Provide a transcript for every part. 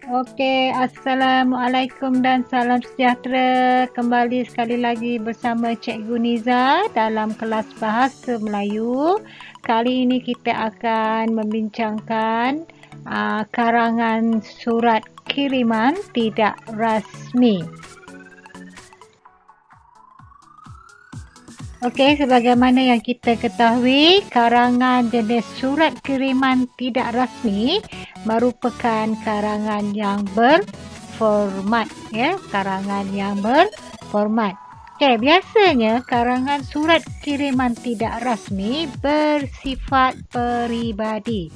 Okey, Assalamualaikum dan salam sejahtera. Kembali sekali lagi bersama Cikgu Niza dalam kelas Bahasa Melayu. Kali ini kita akan membincangkan karangan surat kiriman tidak rasmi. Okey, sebagaimana yang kita ketahui, karangan jenis surat kiriman tidak rasmi merupakan karangan yang berformat, ya, karangan yang berformat. Okey, biasanya karangan surat kiriman tidak rasmi bersifat peribadi.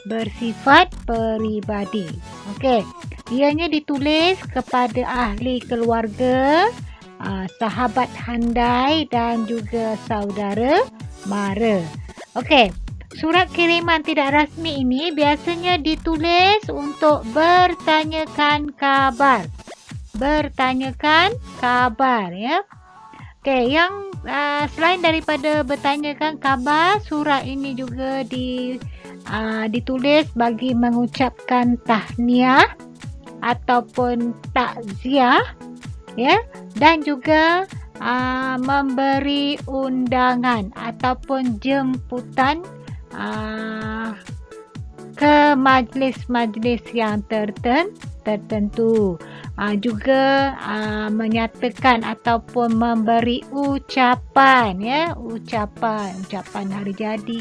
Bersifat peribadi. Okey, ianya ditulis kepada ahli keluarga, sahabat handai dan juga saudara mara. Okey, surat kiriman tidak rasmi ini biasanya ditulis untuk bertanyakan kabar. Bertanyakan kabar, ya. Okey, yang selain daripada bertanyakan kabar, surat ini juga ditulis bagi mengucapkan tahniah ataupun takziah, ya, dan juga memberi undangan ataupun jemputan ke majlis-majlis yang tertentu. Juga menyatakan ataupun memberi ucapan, ya, ucapan hari jadi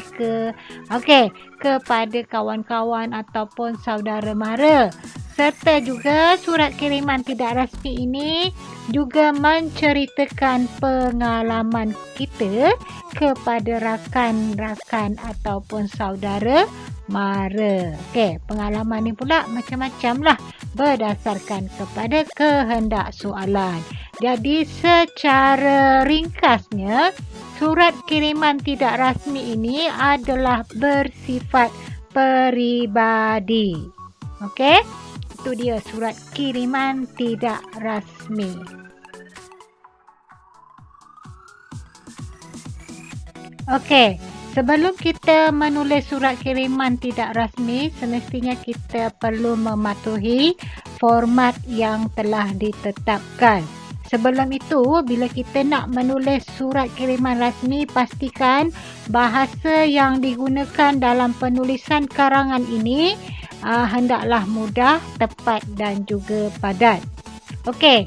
kepada kawan-kawan ataupun saudara mara. Serta juga surat kiriman tidak rasmi ini juga menceritakan pengalaman kita kepada rakan-rakan ataupun saudara mara. Okey, pengalaman ni pula macam-macam lah berdasarkan kepada kehendak soalan. Jadi secara ringkasnya, surat kiriman tidak rasmi ini adalah bersifat peribadi. Okey? Itu dia surat kiriman tidak rasmi. Okey, sebelum kita menulis surat kiriman tidak rasmi, semestinya kita perlu mematuhi format yang telah ditetapkan. Sebelum itu, bila kita nak menulis surat kiriman rasmi, pastikan bahasa yang digunakan dalam penulisan karangan ini hendaklah mudah, tepat dan juga padat. Okey,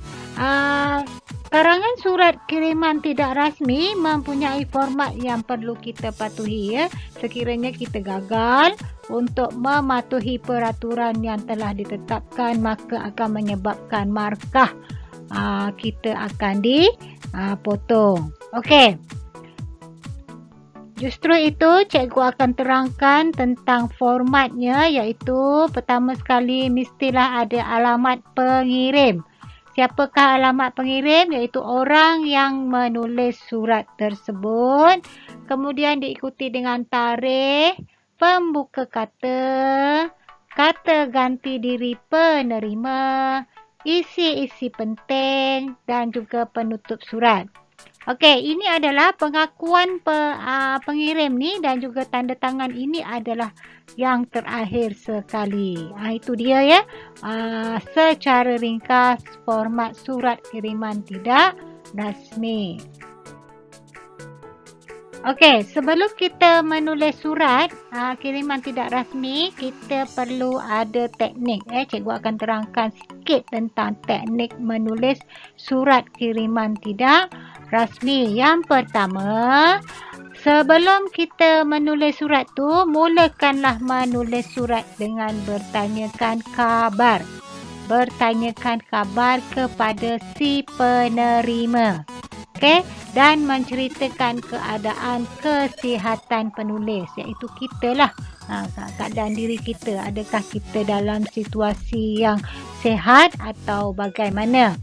karangan surat kiriman tidak rasmi mempunyai format yang perlu kita patuhi, ya. Sekiranya kita gagal untuk mematuhi peraturan yang telah ditetapkan, maka akan menyebabkan markah kita akan dipotong. Okey. Justru itu, cikgu akan terangkan tentang formatnya, iaitu pertama sekali mestilah ada alamat pengirim. Siapakah alamat pengirim? Iaitu orang yang menulis surat tersebut. Kemudian diikuti dengan tarikh, pembuka kata, kata ganti diri penerima, isi-isi penting dan juga penutup surat. Okey, ini adalah pengakuan pengirim ni dan juga tanda tangan ini adalah yang terakhir sekali. Itu dia, ya. Secara ringkas format surat kiriman tidak rasmi. Okey, sebelum kita menulis surat kiriman tidak rasmi, kita perlu ada teknik. Cikgu akan terangkan sikit tentang teknik menulis surat kiriman tidak rasmi. Yang pertama, sebelum kita menulis surat tu, mulakanlah menulis surat dengan bertanyakan kabar. Bertanyakan kabar kepada si penerima. Okey, dan menceritakan keadaan kesihatan penulis, iaitu kita lah. Keadaan diri kita, adakah kita dalam situasi yang sihat atau bagaimana.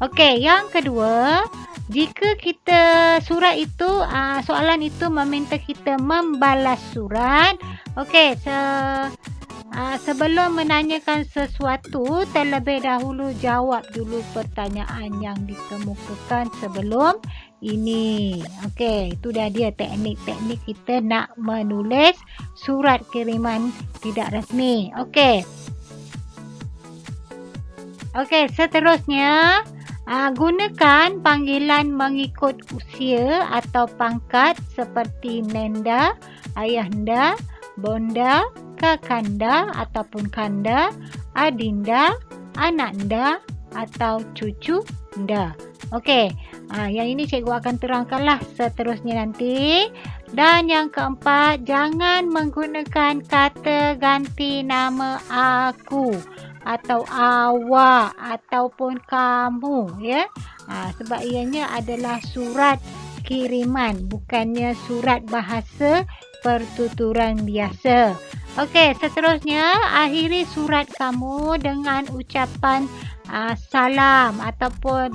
Okey, yang kedua, jika kita soalan itu meminta kita membalas surat, okey, sebelum menanyakan sesuatu, terlebih dahulu jawab dulu pertanyaan yang dikemukakan sebelum ini. Okey, itu dah dia teknik-teknik kita nak menulis surat kiriman tidak rasmi. Okey. Okey, seterusnya gunakan panggilan mengikut usia atau pangkat seperti nenda, ayahanda, bonda, kakanda ataupun kanda, adinda, ananda atau cucunda. Okey, yang ini cikgu akan terangkanlah seterusnya nanti. Dan yang keempat, jangan menggunakan kata ganti nama aku atau awak ataupun kamu, ya. Sebab ianya adalah surat kiriman, bukannya surat bahasa pertuturan biasa. Okey, seterusnya akhiri surat kamu dengan ucapan salam ataupun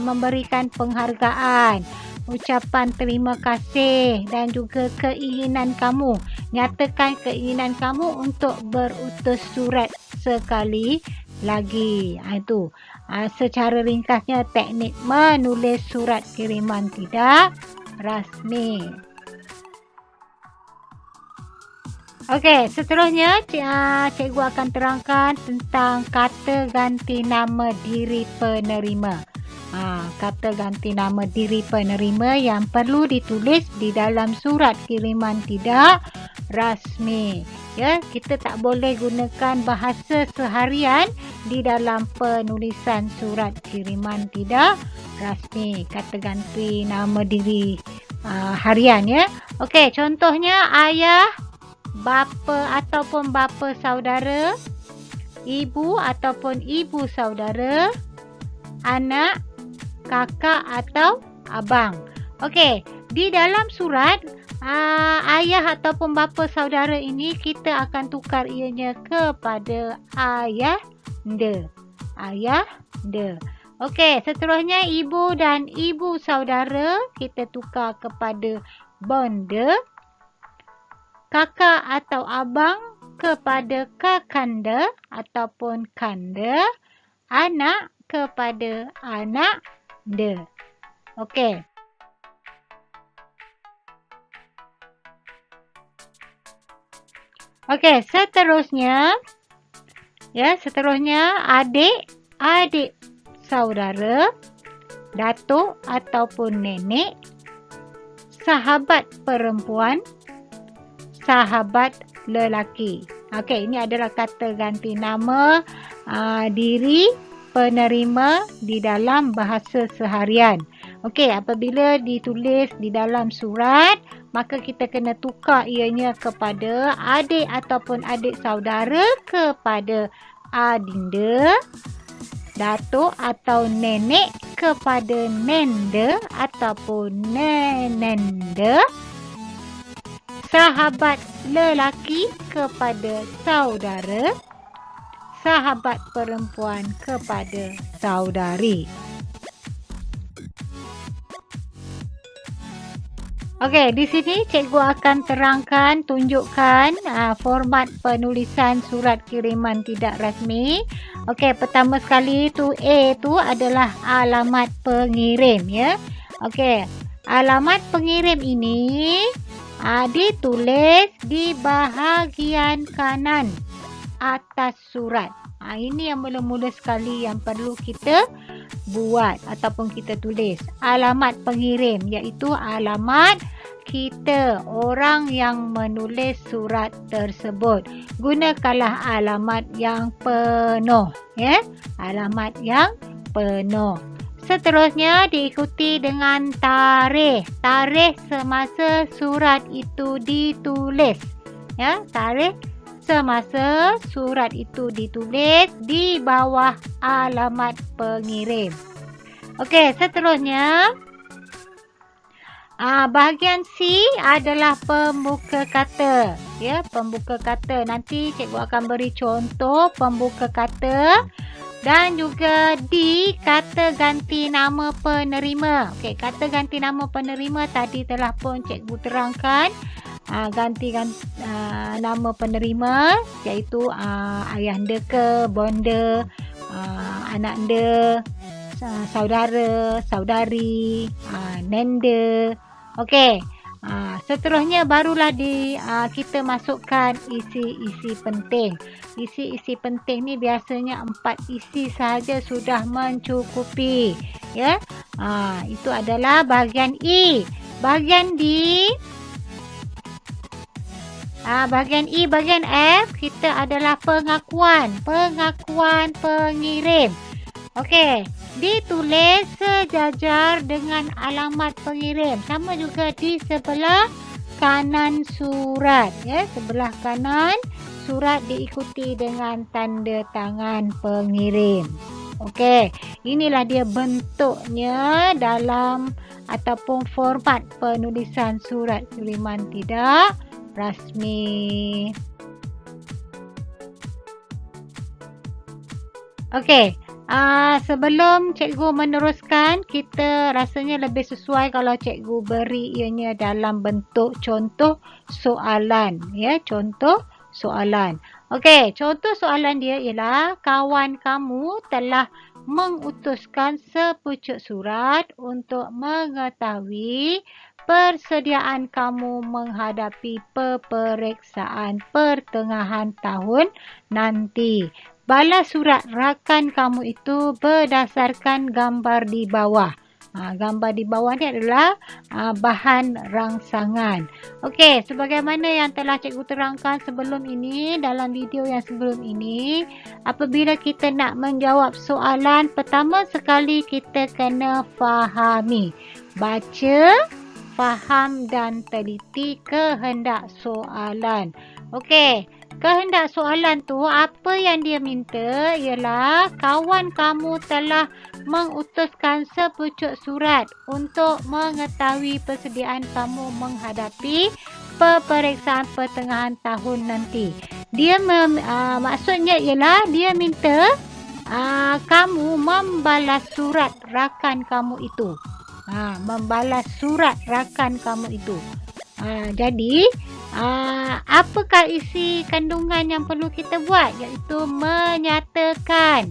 memberikan penghargaan, ucapan terima kasih dan juga keinginan kamu. Nyatakan keinginan kamu untuk berutus surat sekali lagi. Itu secara ringkasnya teknik menulis surat kiriman tidak rasmi. Okey, seterusnya cikgu akan terangkan tentang kata ganti nama diri penerima. Kata ganti nama diri penerima yang perlu ditulis di dalam surat kiriman tidak rasmi. Ya, kita tak boleh gunakan bahasa seharian di dalam penulisan surat kiriman tidak rasmi. Kata ganti nama diri harian, ya. Okey, contohnya ayah, bapa ataupun bapa saudara, ibu ataupun ibu saudara, anak, kakak atau abang. Okey, di dalam surat ayah ataupun bapa saudara ini kita akan tukar ianya kepada ayahanda. Ayahanda. Okey, seterusnya ibu dan ibu saudara kita tukar kepada bonda. Kakak atau abang kepada kakanda ataupun kanda, anak kepada anakda. Okey. Okey, seterusnya adik saudara, datuk ataupun nenek, sahabat perempuan, sahabat lelaki. Okey, ini adalah kata ganti nama diri penerima di dalam bahasa seharian. Okey, apabila ditulis di dalam surat, maka kita kena tukar ianya kepada adik ataupun adik saudara kepada adinda, datuk atau nenek kepada nenda ataupun nenenda, sahabat lelaki kepada saudara, sahabat perempuan kepada saudari. Okey, di sini cikgu akan tunjukkan format penulisan surat kiriman tidak rasmi. Okey, pertama sekali tu A tu adalah alamat pengirim, ya. Okey, alamat pengirim ini ditulis di bahagian kanan atas surat. Ini yang mula-mula sekali yang perlu kita buat ataupun kita tulis. Alamat pengirim iaitu alamat kita, orang yang menulis surat tersebut. Gunakanlah alamat yang penuh, ya. Alamat yang penuh. Seterusnya diikuti dengan tarikh. Tarikh semasa surat itu ditulis. Ya, tarikh semasa surat itu ditulis di bawah alamat pengirim. Okey, seterusnya bahagian C adalah pembuka kata. Ya, pembuka kata. Nanti cikgu akan beri contoh pembuka kata. Dan juga D, kata ganti nama penerima. Okey, kata ganti nama penerima tadi telah pun cikgu terangkan. Ganti nama penerima iaitu ayahanda ke, bonda, anakanda, saudara, saudari, nenda. Okey. Seterusnya barulah kita masukkan isi-isi penting. Isi-isi penting ni biasanya 4 isi sahaja sudah mencukupi. Ya. Itu adalah bahagian E. Bahagian D, bahagian E, bahagian F, kita adalah pengakuan pengirim. Okey, ditulis sejajar dengan alamat pengirim. Sama juga di sebelah kanan surat. Ya, sebelah kanan surat diikuti dengan tanda tangan pengirim. Okey, inilah dia bentuknya dalam ataupun format penulisan surat kiriman tidak rasmi. Okey. Sebelum cikgu meneruskan, kita rasanya lebih sesuai kalau cikgu beri ianya dalam bentuk contoh soalan. Ya, contoh soalan. Okey, contoh soalan dia ialah kawan kamu telah mengutuskan sepucuk surat untuk mengetahui persediaan kamu menghadapi peperiksaan pertengahan tahun nanti. Balas surat rakan kamu itu berdasarkan gambar di bawah. Gambar di bawah ni adalah bahan rangsangan. Okey, sebagaimana yang telah cikgu terangkan sebelum ini, dalam video yang sebelum ini, apabila kita nak menjawab soalan, pertama sekali kita kena fahami. Baca, faham dan teliti kehendak soalan. Okey. Kehendak soalan tu, apa yang dia minta ialah kawan kamu telah mengutuskan sepucuk surat untuk mengetahui persediaan kamu menghadapi peperiksaan pertengahan tahun nanti. Dia maksudnya ialah dia minta kamu membalas surat rakan kamu itu. Membalas surat rakan kamu itu. Jadi apakah isi kandungan yang perlu kita buat, iaitu menyatakan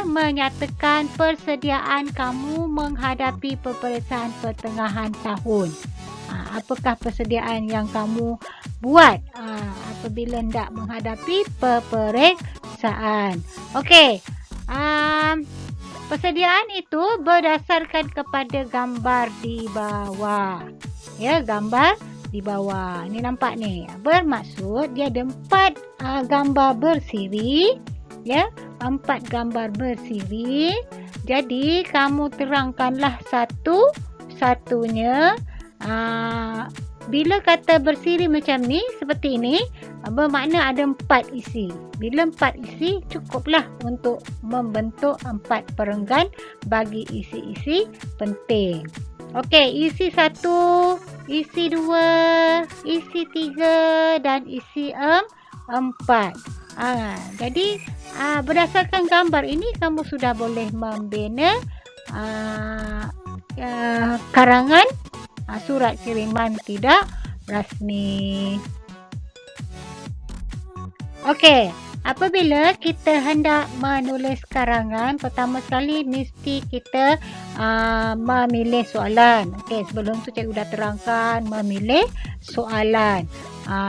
menyatakan persediaan kamu menghadapi peperiksaan pertengahan tahun. Apakah persediaan yang kamu buat apabila hendak menghadapi peperiksaan. Okey. Persediaan itu berdasarkan kepada gambar di bawah. Ya, gambar di bawah. Ni nampak ni. Bermaksud dia ada 4 gambar bersiri. Ya, 4 gambar bersiri. Jadi kamu terangkanlah satu-satunya. Bila kata bersiri macam ni, seperti ini, bermakna ada 4 isi. Bila 4 isi, cukuplah untuk membentuk 4 perenggan bagi isi-isi penting. Okey, isi 1, isi 2, isi 3 dan isi 4. Jadi berdasarkan gambar ini kamu sudah boleh membina karangan surat kiriman tidak rasmi. Okey, apabila kita hendak menulis karangan, pertama sekali mesti kita memilih soalan. Okey, sebelum tu cikgu dah terangkan memilih soalan.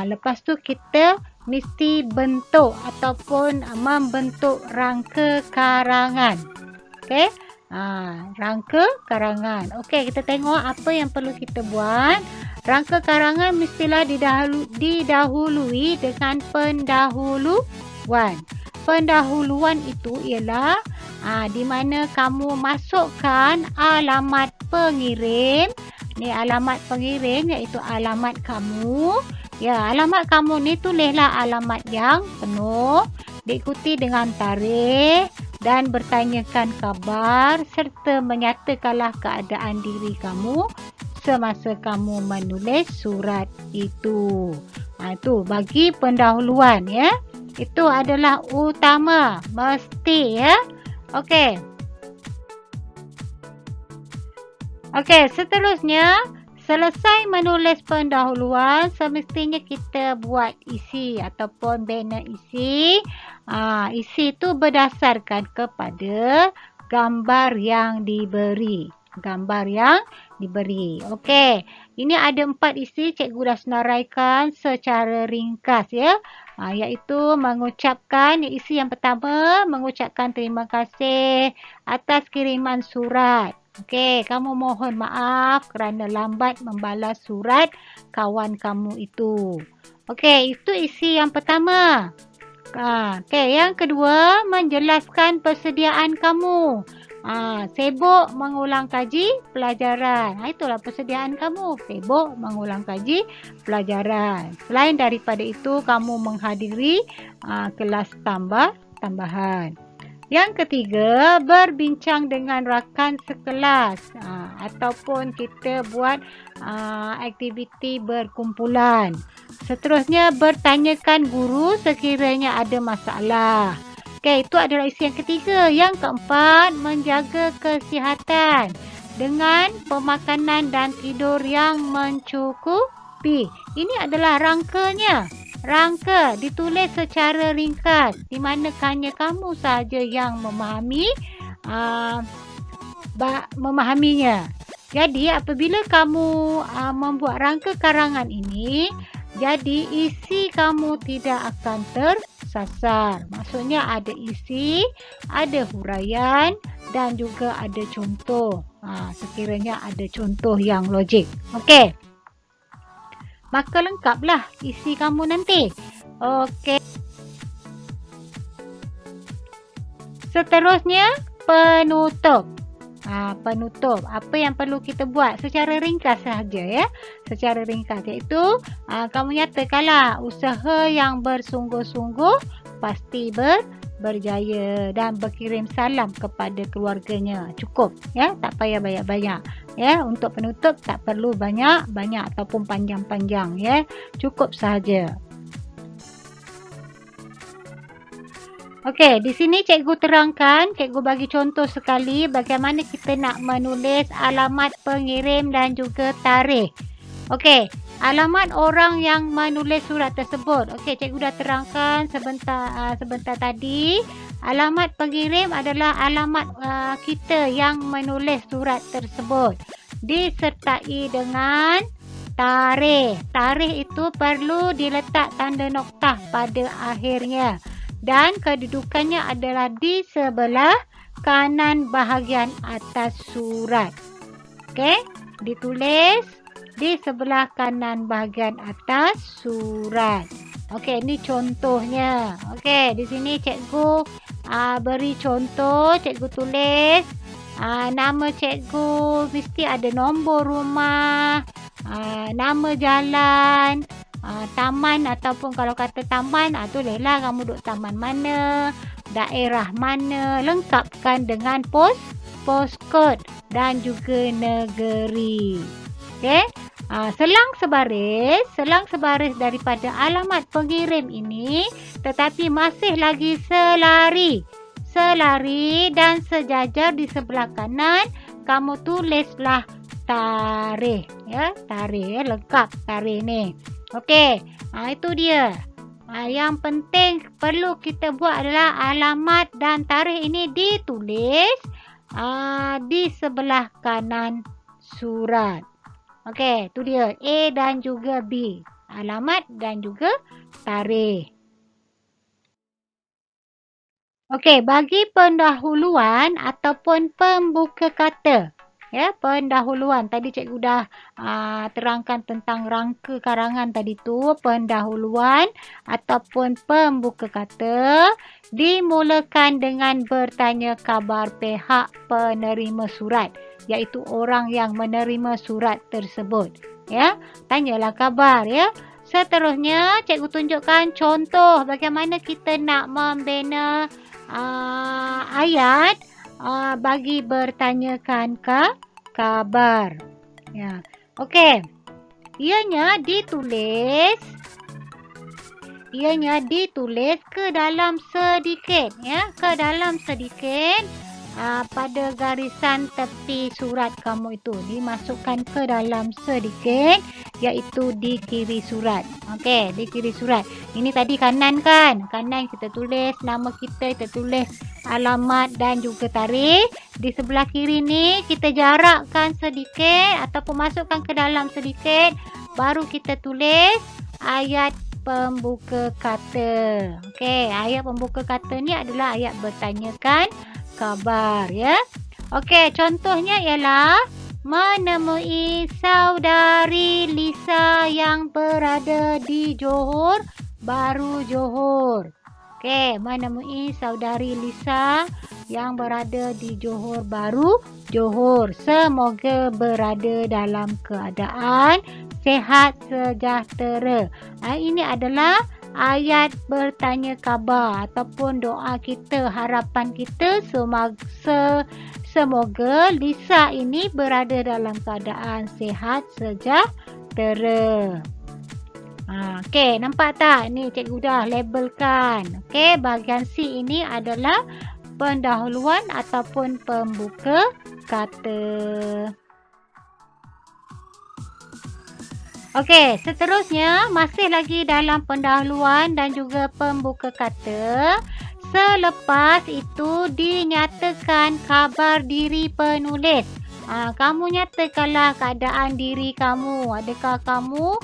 Lepas tu kita mesti bentuk ataupun membentuk rangka karangan. Okey, rangka karangan. Okey, kita tengok apa yang perlu kita buat. Rangka karangan mestilah didahului dengan pendahuluan. Pendahuluan itu ialah di mana kamu masukkan alamat pengirim. Ni alamat pengirim iaitu alamat kamu. Ya, alamat kamu ni tulislah alamat yang penuh, diikuti dengan tarikh dan bertanyakan khabar serta menyatakanlah keadaan diri kamu semasa kamu menulis surat itu. Itu bagi pendahuluan ya. Itu adalah utama, mesti ya. Okey. Okey, seterusnya selesai menulis pendahuluan, semestinya kita buat isi ataupun bina isi. Isi itu berdasarkan kepada gambar yang diberi. Gambar yang diberi. Okey. Ini ada 4 isi cikgu dah senaraikan secara ringkas ya. Iaitu mengucapkan isi yang pertama, mengucapkan terima kasih atas kiriman surat. Okey, kamu mohon maaf kerana lambat membalas surat kawan kamu itu. Okey, itu isi yang pertama. Okey, yang kedua, menjelaskan persediaan kamu. Sibuk mengulang kaji pelajaran. Itulah persediaan kamu. Sibuk mengulang kaji pelajaran. Selain daripada itu, kamu menghadiri kelas tambahan. Yang ketiga, berbincang dengan rakan sekelas ataupun kita buat aktiviti berkumpulan. Seterusnya, bertanyakan guru sekiranya ada masalah. Okey, itu adalah isi yang ketiga. Yang keempat, menjaga kesihatan dengan pemakanan dan tidur yang mencukupi. Ini adalah rangkanya. Rangka ditulis secara ringkas di mana hanya kamu sahaja yang memahaminya. Jadi apabila kamu membuat rangka karangan ini, jadi isi kamu tidak akan tersasar. Maksudnya ada isi, ada huraian dan juga ada contoh. Sekiranya ada contoh yang logik. Okey. Maka lengkaplah isi kamu nanti. Okey. Seterusnya, penutup. Penutup. Apa yang perlu kita buat secara ringkas sahaja ya. Secara ringkas iaitu kamu nyatakanlah usaha yang bersungguh-sungguh pasti berjaya dan berkirim salam kepada keluarganya. Cukup ya, tak payah banyak-banyak. Ya, untuk penutup tak perlu banyak-banyak ataupun panjang-panjang ya. Cukup sahaja. Okey, di sini cikgu terangkan, cikgu bagi contoh sekali bagaimana kita nak menulis alamat pengirim dan juga tarikh. Okey, alamat orang yang menulis surat tersebut. Okey, cikgu dah terangkan sebentar tadi. Alamat pengirim adalah alamat kita yang menulis surat tersebut. Disertai dengan tarikh. Tarikh itu perlu diletak tanda noktah pada akhirnya. Dan kedudukannya adalah di sebelah kanan bahagian atas surat. Okey, ditulis di sebelah kanan bahagian atas surat. Okey, ini contohnya. Okey, di sini cikgu beri contoh, cikgu tulis nama cikgu mesti ada nombor rumah, nama jalan, taman ataupun kalau kata taman, tulislah kamu duduk taman mana, daerah mana, lengkapkan dengan postcode dan juga negeri. Okey. Selang sebaris daripada alamat pengirim ini tetapi masih lagi selari dan sejajar di sebelah kanan kamu tulislah tarikh ya, tarikh lengkap tarikh ni. Okey, itu dia. Yang penting perlu kita buat adalah alamat dan tarikh ini ditulis di sebelah kanan surat. Okey, tu dia A dan juga B. Alamat dan juga tarikh. Okey, bagi pendahuluan ataupun pembuka kata. Ya, pendahuluan. Tadi cikgu dah terangkan tentang rangka karangan tadi tu. Pendahuluan ataupun pembuka kata dimulakan dengan bertanya khabar pihak penerima surat, iaitu orang yang menerima surat tersebut. Ya, tanyalah khabar ya. Seterusnya cikgu tunjukkan contoh bagaimana kita nak membina ayat bagi bertanyakan khabar. Ya. Okey. Ianya ditulis ke dalam sedikit ya, ke dalam sedikit pada garisan tepi surat kamu itu. Dimasukkan ke dalam sedikit iaitu di kiri surat. Okey, di kiri surat. Ini tadi kanan kan? Kanan kita tulis nama kita, kita tulis alamat dan juga tarikh. Di sebelah kiri ni kita jarakkan sedikit ataupun masukkan ke dalam sedikit, baru kita tulis ayat pembuka kata. Okey, ayat pembuka kata ni adalah ayat bertanyakan khabar ya. Okey, contohnya ialah menemui saudari Lisa yang berada di Johor Baru, Johor. Okey, menemui saudari Lisa yang berada di Johor Baru, Johor. Semoga berada dalam keadaan sihat sejahtera. Ini adalah ayat bertanya khabar ataupun doa kita, harapan kita semoga Lisa ini berada dalam keadaan sihat sejahtera. Okey, nampak tak? Ni cikgu dah labelkan. Okey, bahagian C ini adalah pendahuluan ataupun pembuka kata. Okey, seterusnya masih lagi dalam pendahuluan dan juga pembuka kata. Selepas itu dinyatakan khabar diri penulis. Kamu nyatakanlah keadaan diri kamu. Adakah kamu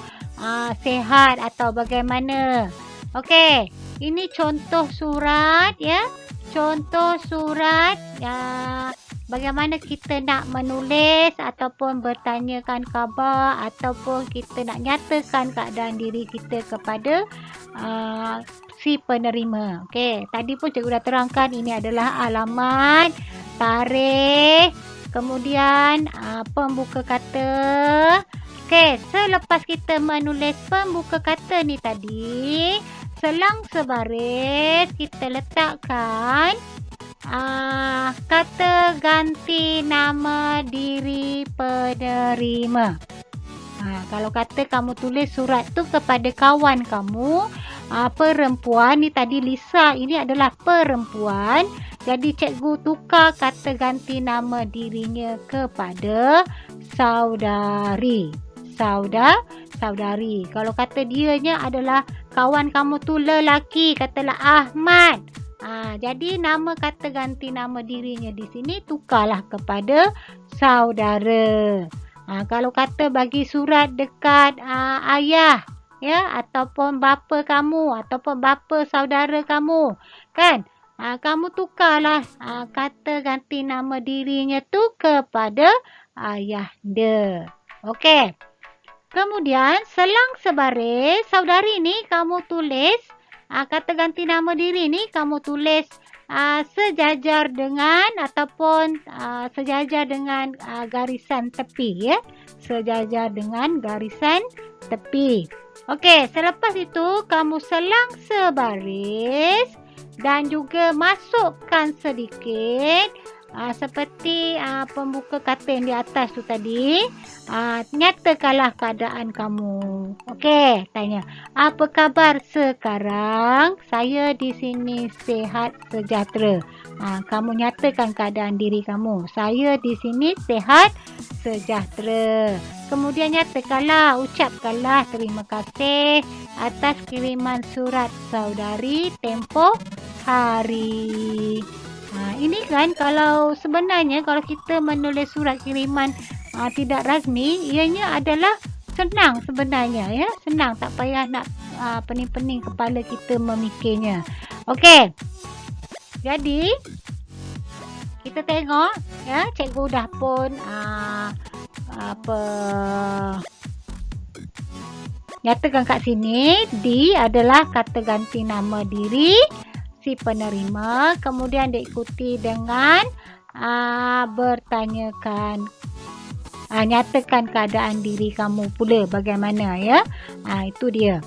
sihat atau bagaimana? Okey, ini contoh surat ya. Contoh surat bagaimana kita nak menulis ataupun bertanyakan khabar ataupun kita nak nyatakan keadaan diri kita kepada si penerima. Okey, tadi pun cikgu dah terangkan ini adalah alamat, tarikh, kemudian pembuka kata. Okey, selepas kita menulis pembuka kata ni tadi, selang sebaris kita letakkan kata ganti nama diri penerima. Kalau kata kamu tulis surat tu kepada kawan kamu, perempuan ni tadi Lisa ini adalah perempuan, jadi cikgu tukar kata ganti nama dirinya kepada saudari. Saudari. Kalau kata dianya adalah kawan kamu tu lelaki, katalah Ahmad. Jadi nama kata ganti nama dirinya di sini tukarlah kepada saudara. Kalau kata bagi surat dekat ayah ya ataupun bapa kamu ataupun bapa saudara kamu kan, kamu tukarlah kata ganti nama dirinya tu kepada ayahda. Okey. Kemudian selang sebaris saudari ni kamu tulis kata ganti nama diri ni kamu tulis sejajar dengan ataupun sejajar dengan garisan tepi ya. Sejajar dengan garisan tepi. Okey, selepas itu kamu selang sebaris dan juga masukkan sedikit seperti pembuka kata yang di atas tu tadi. Nyatakanlah keadaan kamu. Okey, tanya. Apa khabar sekarang? Saya di sini sihat sejahtera. Kamu nyatakan keadaan diri kamu. Saya di sini sihat sejahtera. Kemudian nyatakanlah, ucapkanlah terima kasih atas kiriman surat saudari tempoh hari. Ini kan kalau sebenarnya kalau kita menulis surat kiriman tidak rasmi, ianya adalah senang sebenarnya ya. Senang, tak payah nak pening-pening kepala kita memikirnya. Okey. Jadi kita tengok ya, cikgu dah pun nyatakan kat sini D adalah kata ganti nama diri si penerima, kemudian diikuti dengan bertanyakan nyatakan keadaan diri kamu pula bagaimana ya. Itu dia.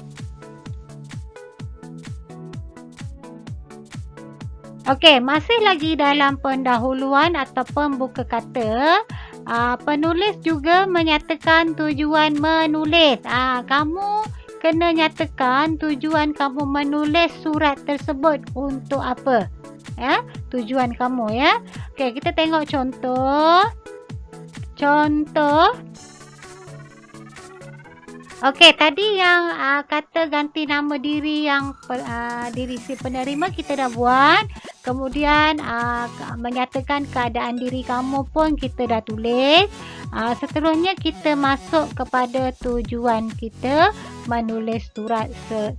Okey, masih lagi dalam pendahuluan atau pembuka kata. Penulis juga menyatakan tujuan menulis. Kamu kena nyatakan tujuan kamu menulis surat tersebut untuk apa. Ya, tujuan kamu ya. Okey, kita tengok contoh. Okey, tadi yang kata ganti nama diri yang diri si penerima kita dah buat. Kemudian menyatakan keadaan diri kamu pun kita dah tulis. Seterusnya kita masuk kepada tujuan kita menulis surat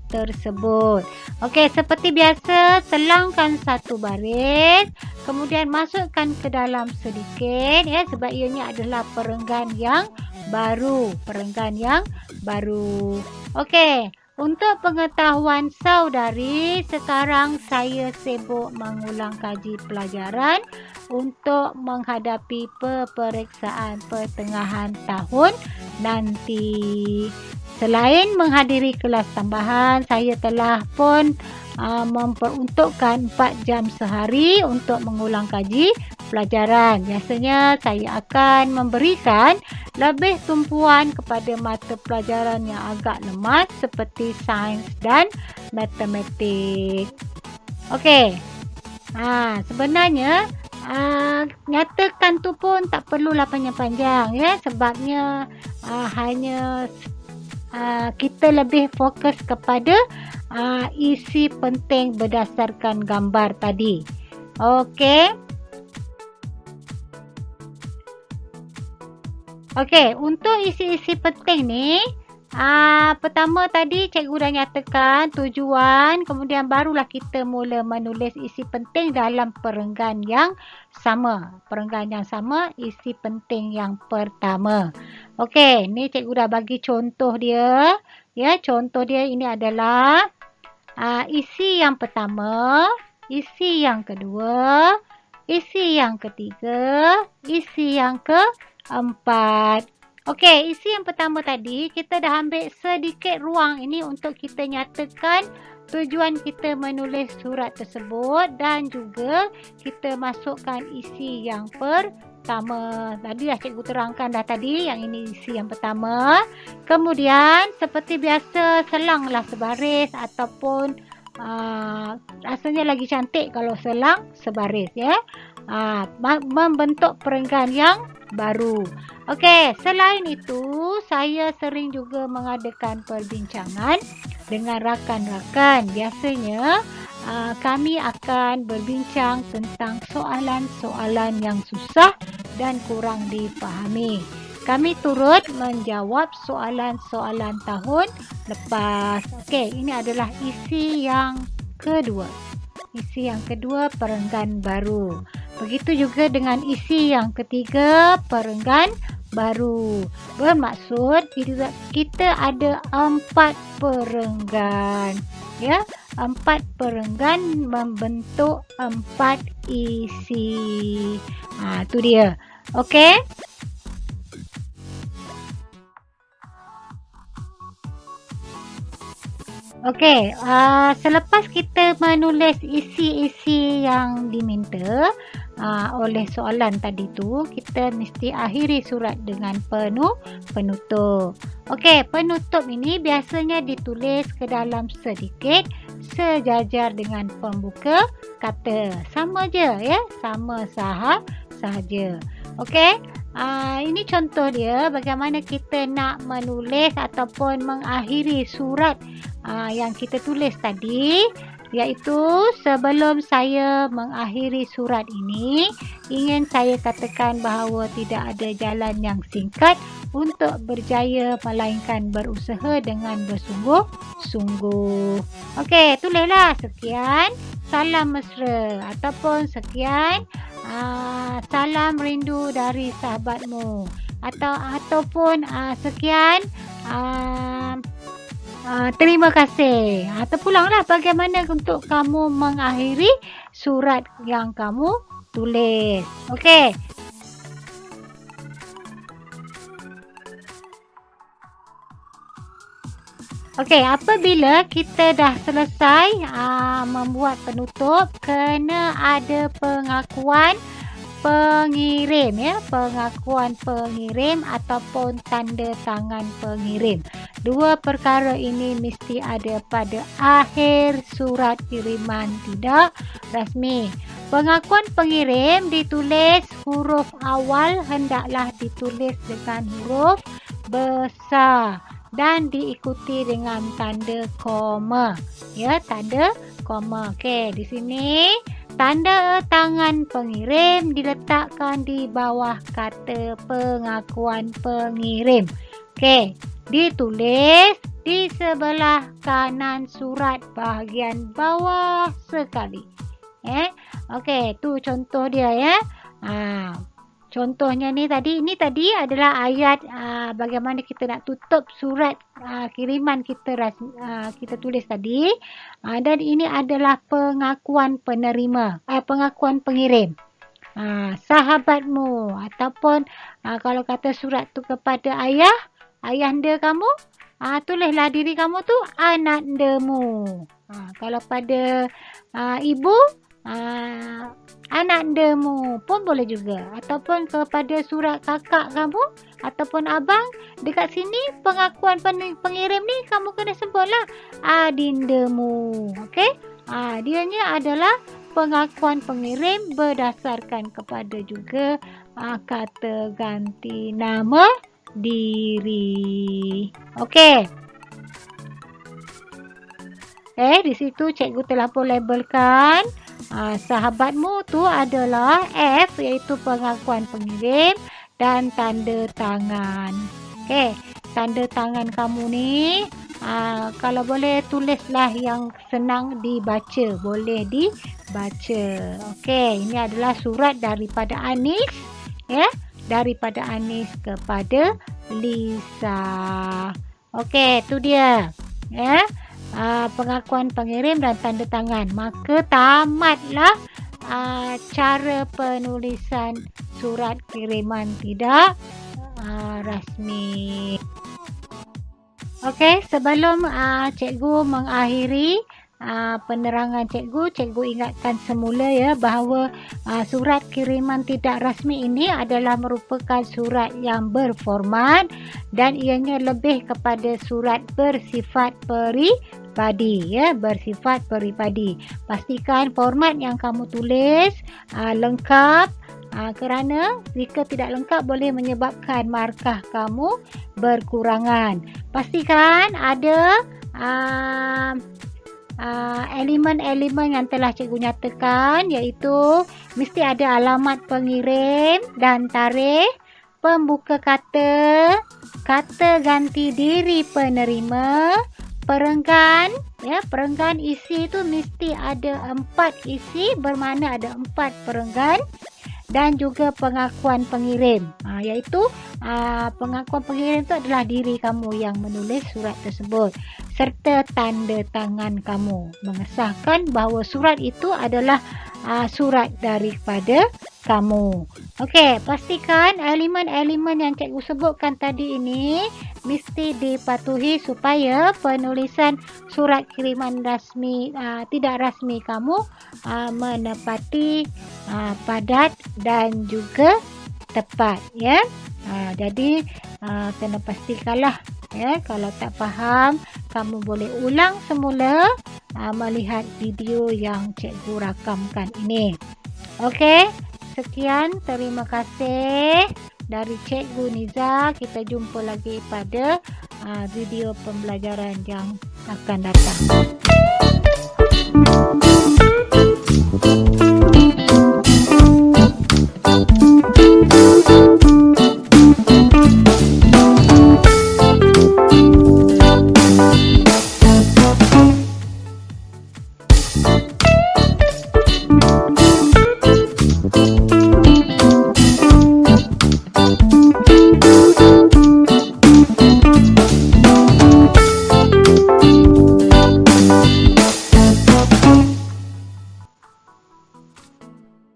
tersebut. Okey, seperti biasa selangkan satu baris, kemudian masukkan ke dalam sedikit ya, sebab ianya adalah perenggan yang baru. Okey, untuk pengetahuan saudari, sekarang saya sibuk mengulang kaji pelajaran untuk menghadapi peperiksaan pertengahan tahun nanti. Selain menghadiri kelas tambahan, saya telah pun memperuntukkan 4 jam sehari untuk mengulang kaji pelajaran. Biasanya saya akan memberikan lebih tumpuan kepada mata pelajaran yang agak lemah seperti sains dan matematik. Okey. Sebenarnya nyatakan tu pun tak perlulah panjang-panjang ya, sebabnya hanya kita lebih fokus kepada isi penting berdasarkan gambar tadi. Okey. Okey, untuk isi-isi penting ni, pertama tadi cikgu dah nyatakan tujuan, kemudian barulah kita mula menulis isi penting dalam perenggan yang sama. Perenggan yang sama, isi penting yang pertama. Okey, ni cikgu dah bagi contoh dia. Ya, contoh dia ini adalah isi yang pertama, isi yang kedua, isi yang ketiga, isi yang keempat. Okey, isi yang pertama tadi kita dah ambil sedikit ruang ini untuk kita nyatakan tujuan kita menulis surat tersebut dan juga kita masukkan isi yang pertama. Tadi dah cikgu terangkan dah tadi, yang ini isi yang pertama. Kemudian seperti biasa selanglah sebaris ataupun rasanya lagi cantik kalau selang sebaris ya. Membentuk perenggan yang baru. Okey, selain itu saya sering juga mengadakan perbincangan dengan rakan-rakan. Biasanya kami akan berbincang tentang soalan-soalan yang susah dan kurang difahami. Kami turut menjawab soalan-soalan tahun lepas. Okey, ini adalah isi yang kedua. Isi yang kedua, perenggan baru. Begitu juga dengan isi yang ketiga, perenggan baru. Bermaksud kita ada 4 perenggan. Ya, 4 perenggan membentuk 4 isi. Itu dia. Okey. Okey, selepas kita menulis isi-isi yang diminta oleh soalan tadi tu, kita mesti akhiri surat dengan penutup. Okey, penutup ini biasanya ditulis ke dalam sedikit sejajar dengan pembuka kata. Sama je ya, sama sahaja. Okey. Ini contoh dia bagaimana kita nak menulis ataupun mengakhiri surat yang kita tulis tadi, iaitu sebelum saya mengakhiri surat ini, ingin saya katakan bahawa tidak ada jalan yang singkat untuk berjaya melainkan berusaha dengan bersungguh-sungguh. Okey, tulislah sekian salam mesra ataupun sekian salam rindu dari sahabatmu ataupun sekian terima kasih. Terpulanglah bagaimana untuk kamu mengakhiri surat yang kamu tulis. Okey. Okey, apabila kita dah selesai membuat penutup, kena ada pengakuan pengirim ya, pengakuan pengirim ataupun tanda tangan pengirim. Dua perkara ini mesti ada pada akhir surat kiriman tidak rasmi. Pengakuan pengirim ditulis huruf awal hendaklah ditulis dengan huruf besar. dan diikuti dengan tanda koma. Ya, tanda koma. Okey, di sini tanda tangan pengirim diletakkan di bawah kata pengakuan pengirim. Okey, ditulis di sebelah kanan surat bahagian bawah sekali. Okey, tu contoh dia ya. Contohnya ni tadi adalah ayat bagaimana kita nak tutup surat kiriman kita kita tulis tadi. Dan ini adalah pengakuan penerima, pengakuan pengirim. Sahabatmu ataupun kalau kata surat tu kepada ayahanda kamu, tulislah diri kamu tu anakndamu. Kalau pada ibu, anakndamu pun boleh juga. Ataupun kepada surat kakak kamu ataupun abang, dekat sini pengakuan pengirim ni kamu kena sebutlah adindamu. Okey? Dianya adalah pengakuan pengirim berdasarkan kepada juga kata ganti nama diri. Okey. Di situ cikgu telah pun labelkan sahabatmu tu adalah F, iaitu pengakuan pengirim dan tanda tangan. Okey, tanda tangan kamu ni kalau boleh tulislah yang senang dibaca, boleh dibaca. Okey, ini adalah surat daripada Anis, ya, daripada Anis kepada Lisa. Okey, tu dia, ya. Pengakuan pengirim dan tanda tangan. Maka tamatlah cara penulisan surat kiriman tidak rasmi. Okey, sebelum cikgu mengakhiri penerangan cikgu ingatkan semula ya bahawa surat kiriman tidak rasmi ini adalah merupakan surat yang berformat dan ianya lebih kepada surat bersifat peribadi ya, bersifat peribadi. Pastikan format yang kamu tulis lengkap, kerana jika tidak lengkap boleh menyebabkan markah kamu berkurangan. Pastikan ada elemen-elemen yang telah cikgu nyatakan, iaitu mesti ada alamat pengirim dan tarikh, pembuka kata, kata ganti diri penerima, perenggan, ya, perenggan isi itu mesti ada 4 isi, bermakna ada 4 perenggan, dan juga pengakuan pengirim, iaitu pengakuan pengirim itu adalah diri kamu yang menulis surat tersebut, serta tanda tangan kamu mengesahkan bahawa surat itu adalah surat daripada kamu. Okey, pastikan elemen-elemen yang cikgu sebutkan tadi ini mesti dipatuhi supaya penulisan surat kiriman rasmi tidak rasmi kamu menepati padat dan juga tepat ya. Jadi kena pastikanlah ya, kalau tak faham kamu boleh ulang semula melihat video yang cikgu rakamkan ini. Okey, sekian, terima kasih dari Cikgu Niza. Kita jumpa lagi pada video pembelajaran yang akan datang.